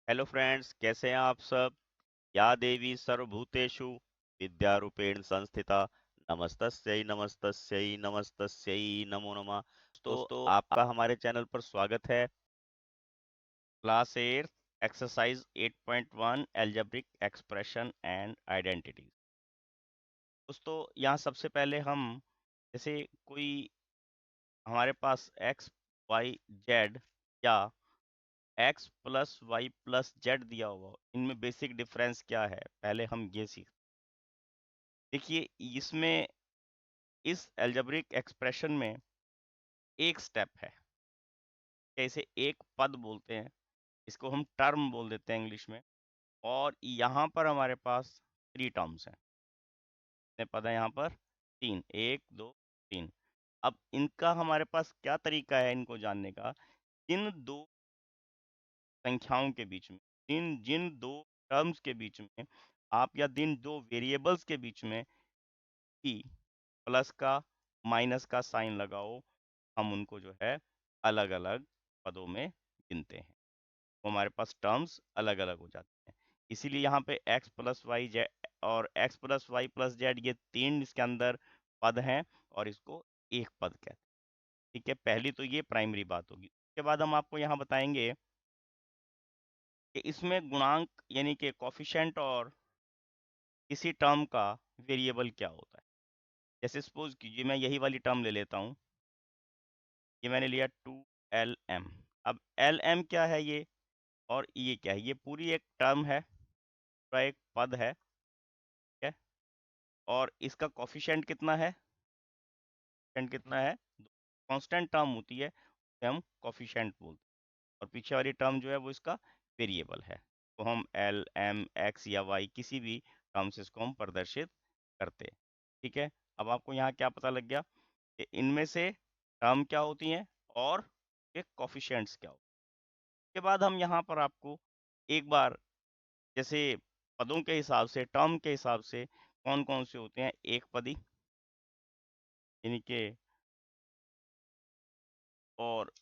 Hello friends, कैसे हैं आप सब। या देवी सर्वभूतेषु विद्यारूपेण संस्थिता नमस्तस्यै नमस्तस्यै नमस्तस्यै नमो नमः। दोस्तों, आपका हमारे चैनल पर स्वागत है। Class 8 exercise 8.1 algebraic expression and identity. दोस्तों, यहाँ सबसे पहले हम जैसे कोई हमारे पास एक्स वाई जेड या X plus Y plus Z दिया हुआ, इनमें बेसिक डिफरेंस क्या है, पहले हम ये सीख। देखिए, इसमें इस अलजेब्रिक एक्सप्रेशन में एक स्टेप है। जैसे एक पद बोलते हैं, इसको हम टर्म बोल देते हैं इंग्लिश में। और यहाँ पर हमारे पास 3 टर्म्स हैं। कितने पद हैं यहाँ पर? 3, 1 2 3। अब इनका हमारे पास क्या तरीका है इनको जानने का? इन दो संख्याओं के बीच में, जिन जिन दो टर्म्स के बीच में आप या जिन दो वेरिएबल्स के बीच में ही प्लस का माइनस का साइन लगाओ, हम उनको जो है अलग अलग पदों में गिनते हैं। तो हमारे पास टर्म्स अलग अलग हो जाते हैं। इसीलिए यहाँ पे x प्लस वाई जेड और x plus Y plus Z, ये 3 इसके अंदर पद हैं और इसको एक पद कहते हैं। ठीक है, पहली तो ये प्राइमरी बात होगी। उसके बाद हम आपको यहाँ बताएंगे कि इसमें गुणांक यानी कि कोफिशिएंट और किसी टर्म का वेरिएबल क्या होता है। जैसे सपोज कीजिए मैं यही वाली टर्म ले लेता हूँ। ये मैंने लिया 2lm। अब lm क्या है ये और ये क्या है? ये पूरी एक टर्म है, पूरा एक पद है। ठीक है, और इसका कोफिशिएंट कितना है? कोफिशिएंट कितना है? कांस्टेंट टर्म होती है, उसे हम कोफिशिएंट बोलते हैं। और पीछे वाली टर्म जो है वो इसका वेरिएबल है। तो हम एल एम एक्स या वाई किसी भी टर्म से इसको हम प्रदर्शित करते हैं। ठीक है, अब आपको यहाँ क्या पता लग गया कि इनमें से टर्म क्या होती हैं और ये कोफिशिएंट्स क्या होते हैं। उसके बाद हम यहाँ पर आपको एक बार जैसे पदों के हिसाब से, टर्म के हिसाब से कौन कौन से होते हैं एक पदी यानी कि और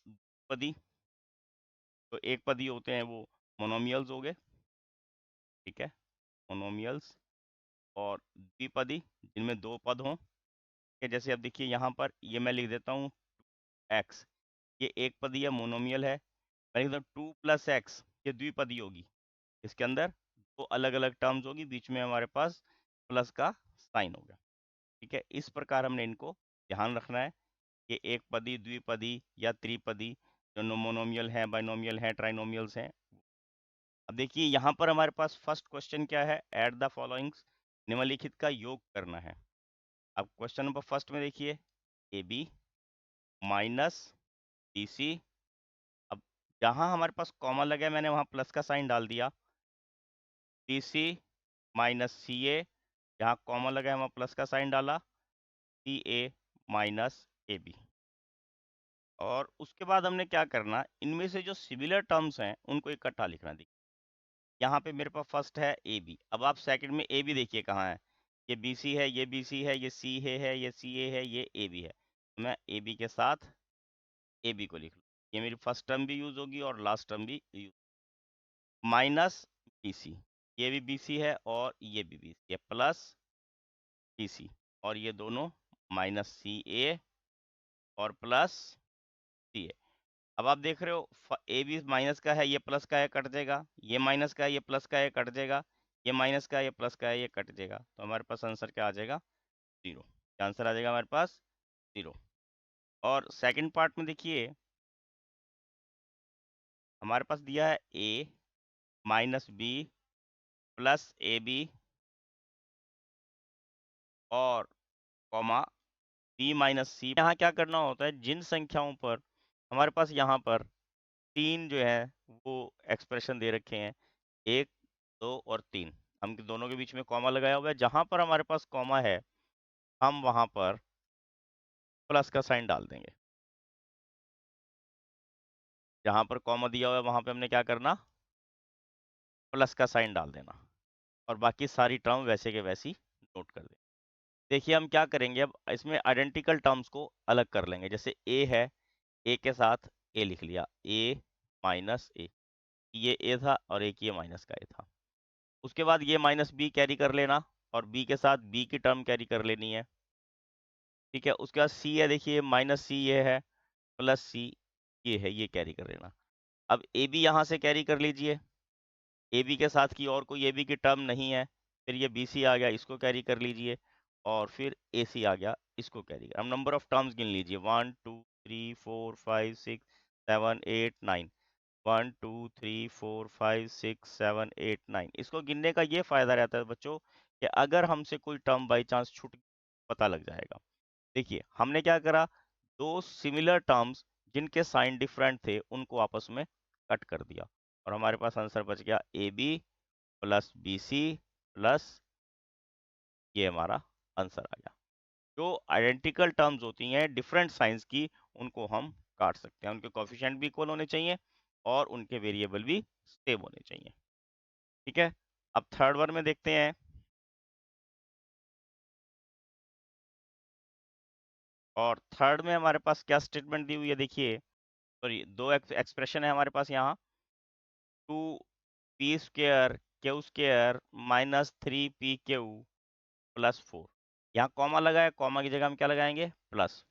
पदी। तो एक पदी होते हैं वो मोनोमियल्स हो गए। ठीक है, मोनोमियल्स। और द्विपदी जिनमें दो पद हों। कि जैसे अब देखिए यहाँ पर ये मैं लिख देता हूँ एक्स, ये एक पदी है, मोनोमियल है। मैं लिख दूँ 2 प्लस एक्स, ये द्विपदी होगी। इसके अंदर दो अलग अलग टर्म्स होगी, बीच में हमारे पास प्लस का साइन होगा। ठीक है, इस प्रकार हमने इनको ध्यान रखना है कि एक पदी, द्विपदी या त्रिपदी, जो मोनोमियल है, बाइनोमियल है, ट्राइनोमियल्स हैं। अब देखिए यहाँ पर हमारे पास फर्स्ट क्वेश्चन क्या है? एड द फॉलोइंग्स, निम्नलिखित का योग करना है। अब क्वेश्चन नंबर फर्स्ट में देखिए, A B minus B C. अब जहाँ हमारे पास कॉमा लगा है मैंने वहाँ प्लस का साइन डाल दिया। बी सी माइनस सी ए, जहाँ कॉमा लगा है वहाँ प्लस का साइन डाला। सी ए माइनस ए बी। और उसके बाद हमने क्या करना, इनमें से जो सिमिलर टर्म्स हैं उनको इकट्ठा लिखना। देखिए यहाँ पे मेरे पास फर्स्ट है ए बी। अब आप सेकंड में ए बी देखिए कहाँ है। ये बी सी है, ये बी सी है, ये सी है, ये सी ए है, ये ए बी है। तो मैं ए बी के साथ ए बी को लिख लूँ। ये मेरी फर्स्ट टर्म भी यूज होगी और लास्ट टर्म भी यूज। माइनस बी सी, ये भी बी सी है और ये भी बी सी है, प्लस बी सी, और ये दोनों माइनस सी ए और प्लस सी ए। अब आप देख रहे हो ए बी माइनस का है, ये प्लस का है, कट जाएगा। ये माइनस का है, ये प्लस का है, कट जाएगा। ये माइनस का है, ये प्लस का है, ये कट जाएगा। तो हमारे पास आंसर क्या आ जाएगा? 0। क्या आंसर आ जाएगा हमारे पास? 0। और सेकंड पार्ट में देखिए हमारे पास दिया है A minus B plus A B और कॉमा बी माइनस सी। यहाँ क्या करना होता है, जिन संख्याओं पर हमारे पास यहाँ पर 3 जो है वो एक्सप्रेशन दे रखे हैं, 1 2 और 3, हम दोनों के बीच में कॉमा लगाया हुआ है। जहाँ पर हमारे पास कॉमा है हम वहाँ पर प्लस का साइन डाल देंगे। जहाँ पर कॉमा दिया हुआ है वहाँ पे हमने क्या करना, प्लस का साइन डाल देना। और बाकी सारी टर्म वैसे के वैसी नोट कर दें। देखिए हम क्या करेंगे, अब इसमें आइडेंटिकल टर्म्स को अलग कर लेंगे। जैसे ए है, ए के साथ ए लिख लिया, ए माइनस ए। ये ए था और एक ये माइनस का ए था। उसके बाद ये माइनस बी कैरी कर लेना और बी के साथ बी की टर्म कैरी कर लेनी है। ठीक है, उसके बाद सी है, देखिए माइनस सी ये है, प्लस सी ये है, ये कैरी कर लेना। अब ए बी यहाँ से कैरी कर लीजिए, ए बी के साथ की और कोई ए बी की टर्म नहीं है, फिर ये बी सी आ गया, इसको कैरी कर लीजिए, और फिर ए सी आ गया, इसको कैरी कर। अब नंबर ऑफ टर्म्स गिन लीजिए, 1 2 3 4 5 6 7 8 9, 1 2 3 4 5 6 7 8 9। इसको गिनने का ये फायदा रहता है बच्चों कि अगर हमसे कोई टर्म बाई चांस छूट, पता लग जाएगा। देखिए हमने क्या करा, दो सिमिलर टर्म्स जिनके साइन डिफरेंट थे उनको आपस में कट कर दिया, और हमारे पास आंसर बच गया A B plus B C plus, ये हमारा आंसर आ गया। जो आइडेंटिकल टर्म्स होती हैं डिफरेंट साइंस की, उनको हम काट सकते हैं, उनके कोफिशिएंट भी इक्वल होने चाहिए और उनके वेरिएबल भी सेम होने चाहिए। ठीक है, अब थर्ड वन में देखते हैं। और थर्ड में हमारे पास क्या स्टेटमेंट दी हुई है, देखिए सॉरी, दो एक्सप्रेशन है हमारे पास यहाँ, 2p² q² minus 3pq plus 4। यहाँ कॉमा लगा है, कॉमा की जगह हम क्या लगाएंगे, plus,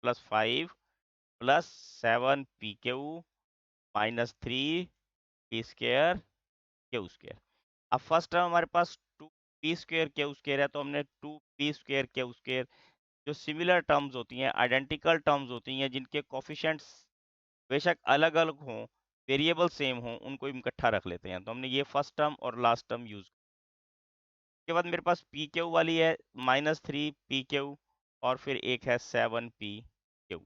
plus 5 plus 7pq minus 3p² q²। अब फर्स्ट टर्म हमारे पास 2p² q² है, तो हमने 2p² q², जो सिमिलर टर्म्स होती हैं, आइडेंटिकल टर्म्स होती हैं, जिनके कोफिशिएंट्स बेशक अलग अलग हों, वेरिएबल सेम हों, उनको इकट्ठा रख लेते हैं। तो हमने ये फर्स्ट टर्म और लास्ट टर्म यूज। उसके बाद मेरे पास पी क्यू वाली है -3pq, और फिर एक है 7pq।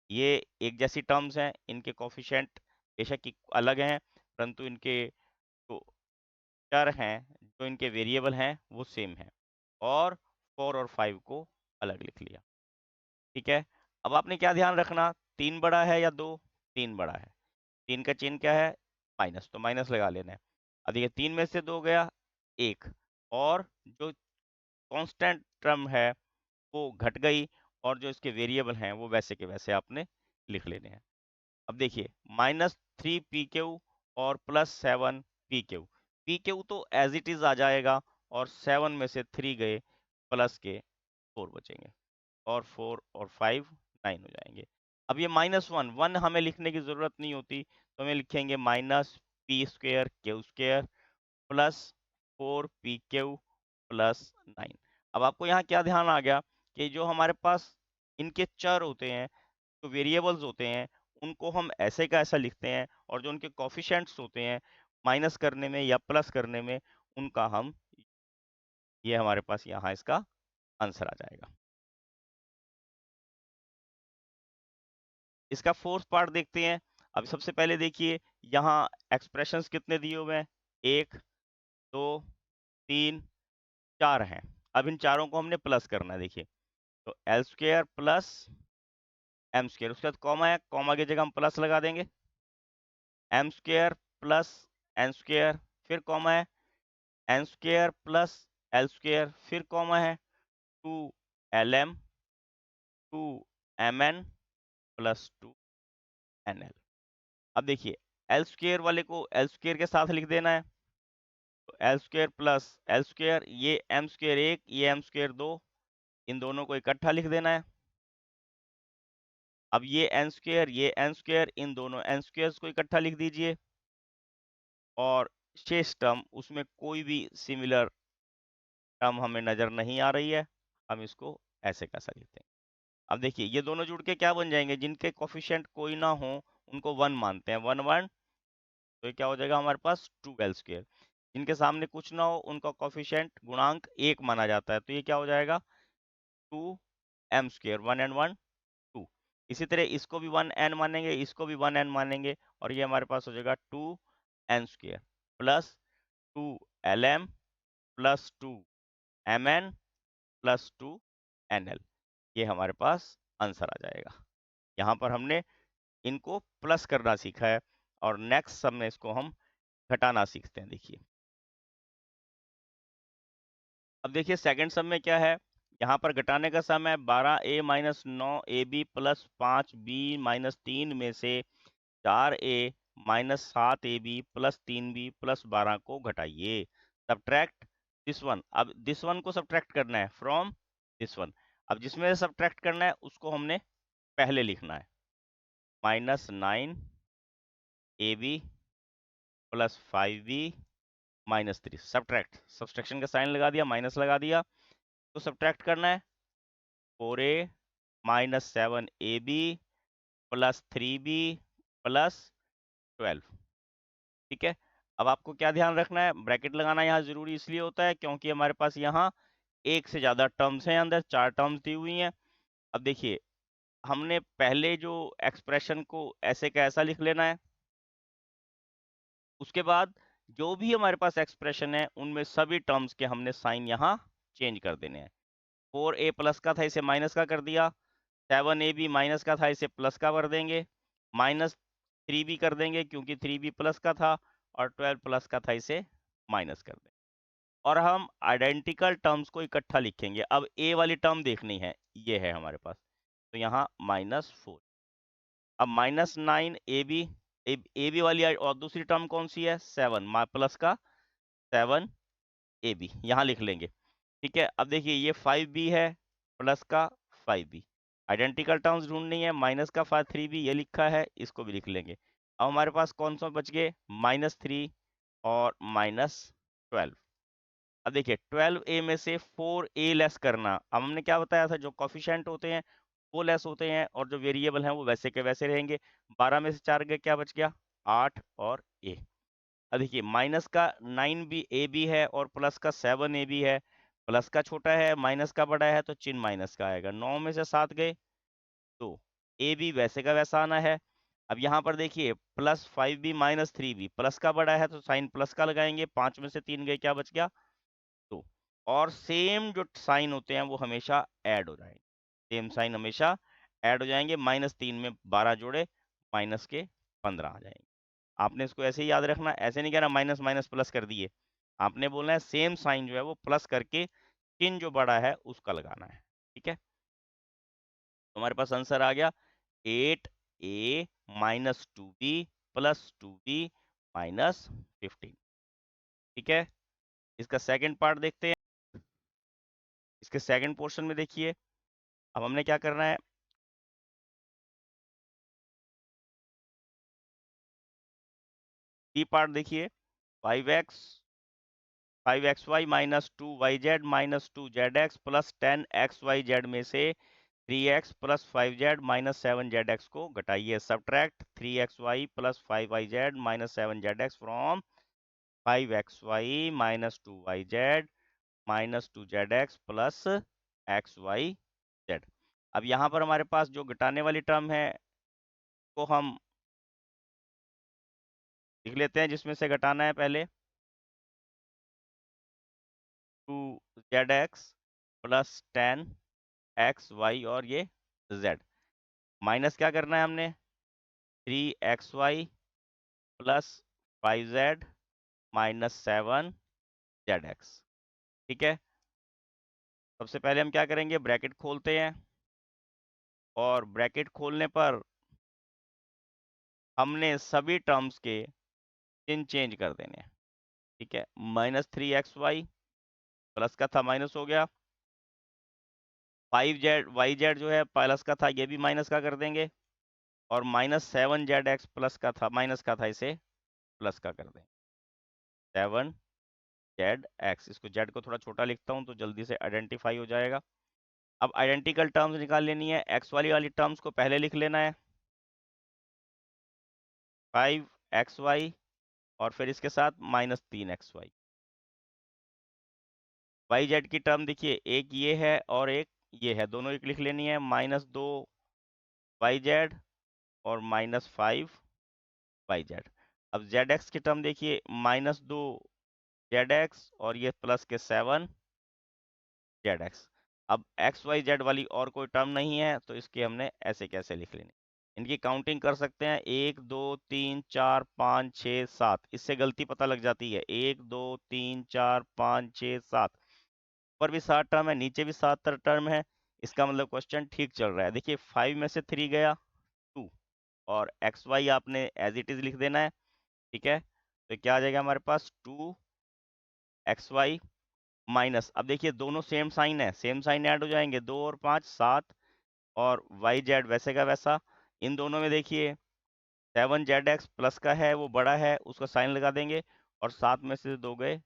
ये एक जैसी टर्म्स हैं, इनके कोफिशिएंट बेशक अलग हैं, परंतु इनके जो चर हैं, जो इनके वेरिएबल हैं, वो सेम हैं। और 4 और 5 को अलग लिख लिया। ठीक है, अब आपने क्या ध्यान रखना, 3 बड़ा है या 2? 3 बड़ा है। 3 का चिन्ह क्या है, माइनस, तो माइनस लगा लेना है। अब देखिए 3 में से 2 गया 1, और जो कांस्टेंट टर्म है वो घट गई, और जो इसके वेरिएबल हैं वो वैसे के वैसे आपने लिख लेने हैं। अब देखिए -3pq और +7pq, pq तो एज इट इज आ जाएगा, और 7 में से 3 गए, प्लस के 4 बचेंगे, और 4 और 5 9 हो जाएंगे। अब ये -1 हमें लिखने की जरूरत नहीं होती, तो हमें लिखेंगे -p² q² plus 4pq plus 9। अब आपको यहाँ क्या ध्यान आ गया कि जो हमारे पास इनके चर होते हैं, जो वेरिएबल्स होते हैं, उनको हम ऐसे का ऐसा लिखते हैं, और जो उनके कोफिशिएंट्स होते हैं माइनस करने में या प्लस करने में, उनका हम, ये हमारे पास यहाँ इसका आंसर आ जाएगा। इसका फोर्थ पार्ट देखते हैं। अब सबसे पहले देखिए यहाँ एक्सप्रेशंस कितने दिए हुए हैं, 1 2 3 4 हैं। अब इन चारों को हमने प्लस करना है, देखिए तो l² प्लस m², उसके बाद कॉमा है, कॉमा की जगह हम प्लस लगा देंगे, m² प्लस n², फिर कॉमा है, n² प्लस l², फिर कॉमा है, 2lm 2mn प्लस 2nl। अब देखिए l² वाले को l² के साथ लिख देना है, तो l² प्लस l², ये m² 1, ये m² 2, इन दोनों को इकट्ठा लिख देना है। अब ये n², ये n², इन दोनों n² को इकट्ठा लिख दीजिए, और शेष टर्म, उसमें कोई भी सिमिलर टर्म हमें नजर नहीं आ रही है, हम इसको ऐसे कैसा लिखते हैं। अब देखिए ये दोनों जुड़ के क्या बन जाएंगे, जिनके कोफिशिएंट कोई ना हो उनको 1 मानते हैं, 1 1, तो ये क्या हो जाएगा हमारे पास 2l²। जिनके सामने कुछ ना हो उनका कोफिशिएंट गुणांक 1 माना जाता है, तो ये क्या हो जाएगा 2m², 1 and 1 2। इसी तरह इसको भी 1n मानेंगे, इसको भी 1n मानेंगे, और ये हमारे पास हो जाएगा 2n² plus 2lm plus 2mn plus 2nl। ये हमारे पास आंसर आ जाएगा। यहाँ पर हमने इनको प्लस करना सीखा है, और नेक्स्ट सब में इसको हम घटाना सीखते हैं। देखिए अब देखिए सेकंड सम में क्या है, यहाँ पर घटाने का सम है 12a minus 9ab plus 5b minus 3 में से 4a -7ab plus 3b plus 12 को घटाइए। Subtract this one. अब दिस वन को सब्ट्रैक्ट करना है फ्रॉम दिस वन। अब जिसमें से सब्ट्रैक्ट करना है उसको हमने पहले लिखना है। -9ab plus 5b -3। सब्ट्रैक्शन का साइन लगा दिया, माइनस लगा दिया, तो सब्ट्रैक्ट करना है 4a -7ab plus 3b plus 12। ठीक है। अब आपको क्या ध्यान रखना है, ब्रैकेट लगाना यहाँ जरूरी इसलिए होता है क्योंकि हमारे पास यहाँ एक से ज्यादा टर्म्स हैं, अंदर 4 टर्म्स दी हुई हैं। अब देखिए, हमने पहले जो एक्सप्रेशन को ऐसे का ऐसा लिख लेना है, उसके बाद जो भी हमारे पास एक्सप्रेशन है उनमें सभी टर्म्स के हमने साइन यहाँ चेंज कर देने हैं। 4a प्लस का था, इसे माइनस का कर दिया। 7ab माइनस का था, इसे प्लस का कर देंगे। -3b कर देंगे क्योंकि 3b प्लस का था, और 12 प्लस का था, इसे माइनस कर देंगे। और हम आइडेंटिकल टर्म्स को इकट्ठा लिखेंगे। अब a वाली टर्म देखनी है, ये है हमारे पास, तो यहाँ -4। अब -9ab, ए बी वाली और दूसरी टर्म कौन सी है, 7 प्लस का 7ab यहाँ लिख लेंगे। ठीक है। अब देखिए ये 5b है प्लस का 5b, आइडेंटिकल टर्म्स ढूंढनी है। माइनस का 3b ये लिखा है, इसको भी लिख लेंगे। अब हमारे पास कौन सा बच गए, -3 और -12। अब देखिए 12a में से 4a लेस करना। अब हमने क्या बताया था, जो कॉफिशेंट होते हैं वो लेस होते हैं और जो वेरिएबल हैं वो वैसे के वैसे रहेंगे। 12 में से 4 गए, क्या बच गया, 8 और a। अब देखिए माइनस का 9b a b है और प्लस का 7a b है। प्लस का छोटा है, माइनस का बड़ा है, तो चिन्ह माइनस का आएगा। 9 में से 7 गए तो a b वैसे का वैसा आना है। अब यहाँ पर देखिए +5b -3b, प्लस का बड़ा है तो साइन प्लस का लगाएंगे। 5 में से 3 गए, क्या बच गया, तो। और सेम जो साइन होते हैं वो हमेशा ऐड हो जाएंगे, सेम साइन हमेशा ऐड हो जाएंगे। -3 में 12 जोड़े, माइनस के 15 आ जाएंगे। आपने इसको ऐसे ही याद रखना, ऐसे नहीं कहना माइनस माइनस प्लस कर दिए। आपने बोलना है सेम साइन जो है वो प्लस करके चिन्ह जो बड़ा है उसका लगाना है। ठीक है। तो हमारे पास आंसर आ गया 8a -2b प्लस 2b -15। ठीक है। इसका सेकंड पार्ट देखते हैं। इसके सेकंड पोर्शन में देखिए, अब हमने क्या करना है, डी पार्ट देखिए। 5x 5xy -2yz -2zx plus 10xyz में से 3x प्लस 5z -7zx को घटाइए। Subtract 3xy plus 5yz -7zx from 5xy -2yz -2zx plus xyz। अब यहाँ पर हमारे पास जो घटाने वाली टर्म है को हम लिख लेते हैं, जिसमें से घटाना है पहले 2zx प्लस 10xy और ये z, माइनस क्या करना है हमने 3xy प्लस 5z -7zx। ठीक है। सबसे पहले हम क्या करेंगे, ब्रैकेट खोलते हैं और ब्रैकेट खोलने पर हमने सभी टर्म्स के चिन्ह चेंज कर देने हैं। ठीक है। -3xy प्लस का था, माइनस हो गया। 5z yz जो है प्लस का था, ये भी माइनस का कर देंगे। और -7zx प्लस का था, माइनस का था, इसे प्लस का कर देंगे। 7zx, इसको z को थोड़ा छोटा लिखता हूँ तो जल्दी से आइडेंटिफाई हो जाएगा। अब आइडेंटिकल टर्म्स निकाल लेनी है। x वाली टर्म्स को पहले लिख लेना है, 5xy और फिर इसके साथ -3xy। yz की टर्म देखिए, एक ये है और एक ये है, दोनों एक लिख लेनी है। -2yz और -5yz। अब zx की टर्म देखिए, -2zx और ये प्लस के 7zx। अब xyz वाली और कोई टर्म नहीं है तो इसके हमने ऐसे कैसे लिख लेने। इनकी काउंटिंग कर सकते हैं, 1 2 3 4 5 6 7। इससे गलती पता लग जाती है, 1 2 3 4 5 6 7। ऊपर भी 7 टर्म है, नीचे भी 7 टर्म है। इसका मतलब क्वेश्चन ठीक चल रहा है। देखिए 5 में से 3 गया 2 और एक्स वाई आपने एज इट इज लिख देना है, ठीक है। तो क्या आ जाएगा हमारे पास 2xy माइनस, अब देखिए दोनों सेम साइन है, सेम साइन ऐड हो जाएंगे, 2 और 5 7, और वाई जेड वैसे का वैसा। इन दोनों में देखिए 7zx प्लस का है, वो बड़ा है, उसका साइन लगा देंगे, और 7 में से 2 गए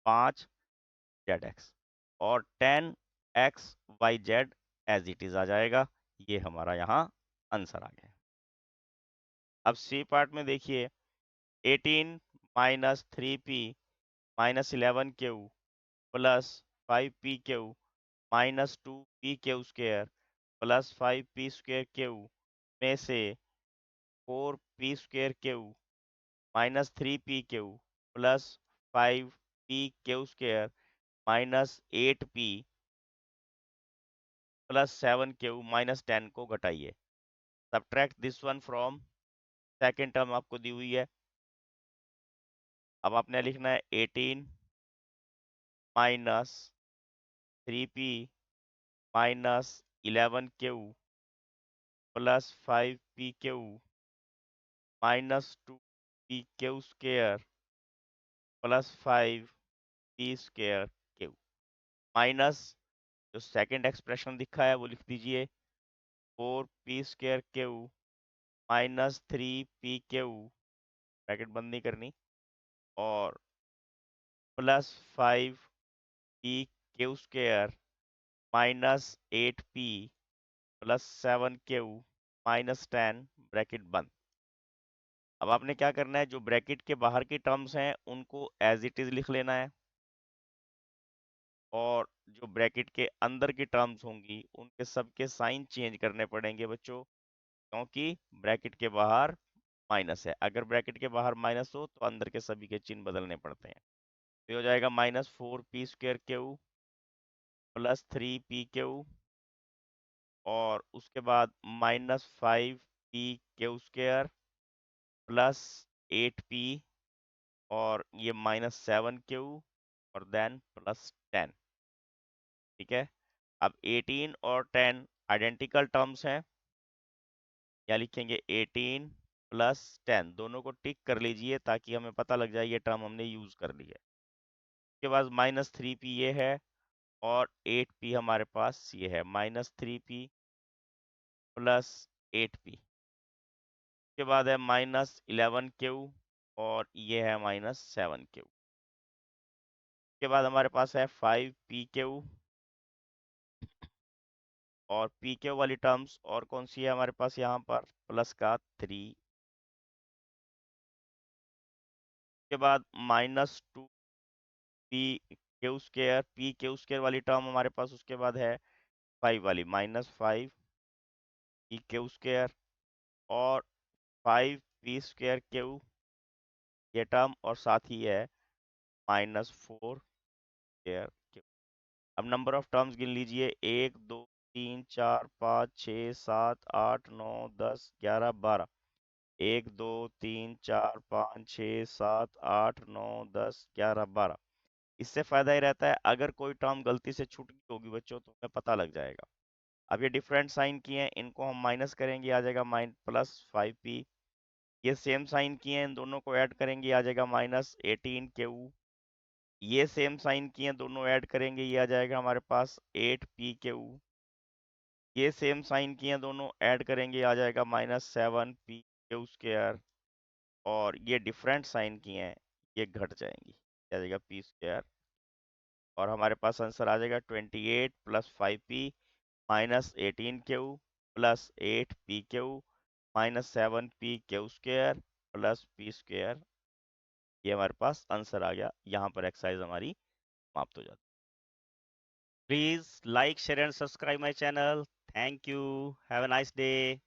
5zx, और 10xyz एज इट इज आ जाएगा। ये हमारा यहाँ आंसर आ गया। अब सी पार्ट में देखिए 18 minus 3p minus 11q plus 5p Q minus 2p Q square plus 5p square Q में से 4p square Q minus 3p Q plus 5p Q square minus 8p plus 7q minus 10 को घटाइए। Subtract this one from second term आपको दी हुई है। अब आपने लिखना है 18 minus 3p minus 11q plus 5p Q minus 2p Q square plus 5p square Q minus जो सेकंड एक्सप्रेशन दिखा है वो लिख दीजिए 4p square Q minus 3p Q, bracket बंद नहीं करनी, और plus 5p Q square minus 8p plus 7q minus 10, bracket बंद। अब आपने क्या करना है, जो ब्रैकेट के बाहर की टर्म्स हैं उनको एज इट इज लिख लेना है, और जो ब्रैकेट के अंदर की टर्म्स होंगी उनके सबके साइन चेंज करने पड़ेंगे बच्चों, क्योंकि ब्रैकेट के बाहर माइनस है। अगर ब्रैकेट के बाहर माइनस हो तो अंदर के सभी के चिन्ह बदलने पड़ते हैं। तो हो जाएगा minus 4p square Q plus 3p Q, और उसके बाद minus 5p Q square plus 8p, और ये माइनस 7q, और देन प्लस 10, ठीक है। अब 18 और 10 आइडेंटिकल टर्म्स हैं, क्या लिखेंगे 18 प्लस 10, दोनों को टिक कर लीजिए ताकि हमें पता लग जाए ये टर्म हमने यूज कर ली है। उसके बाद माइनस 3p ये है, और 8p हमारे पास ये है, माइनस 3p प्लस 8p। उसके बाद है माइनस 11q, और ये है माइनस 7q। उसके बाद हमारे पास है 5pq, और pq वाली टर्म्स और कौन सी है हमारे पास यहाँ पर, प्लस का 3। उसके बाद minus 2p square, p square वाली टर्म हमारे पास उसके बाद है 5 वाली, माइनस 5p स्क्वेयर, और 5p स्क्वेयर क्यू ये टर्म, और साथ ही है माइनस 4 स्क्वेयर क्यू। अब नंबर ऑफ टर्म्स गिन लीजिए, 1 2 3 4 5 6 7 8 9 10 11 12, 1 2 3 4 5 6 7 8 9 10 11 12। इससे फायदा ही रहता है अगर कोई टर्म गलती से छूट गई होगी बच्चों तो हमें पता लग जाएगा। अब ये डिफरेंट साइन किए हैं, इनको हम माइनस करेंगे, आ जाएगा प्लस 5p। ये सेम साइन किए हैं, इन दोनों को ऐड करेंगे, आ जाएगा माइनस 18q। ये सेम साइन किए हैं, दोनों ऐड करेंगे, ये आ जाएगा हमारे पास 8pq। ये सेम साइन किए हैं, दोनों ऐड करेंगे, आ जाएगा माइनस 7pq स्क्वायर। और ये डिफरेंट साइन किए हैं, ये घट जाएंगी, आ जाएगा p स्क्वायर, और हमारे पास आंसर आ जाएगा 28 plus 5p minus 18q plus 8pq minus 7pq square plus p square. ये हमारे पास आंसर आ गया। यहाँ पर एक्सरसाइज हमारी समाप्त हो जाती है। Please like share and subscribe my channel. Thank you, have a nice day.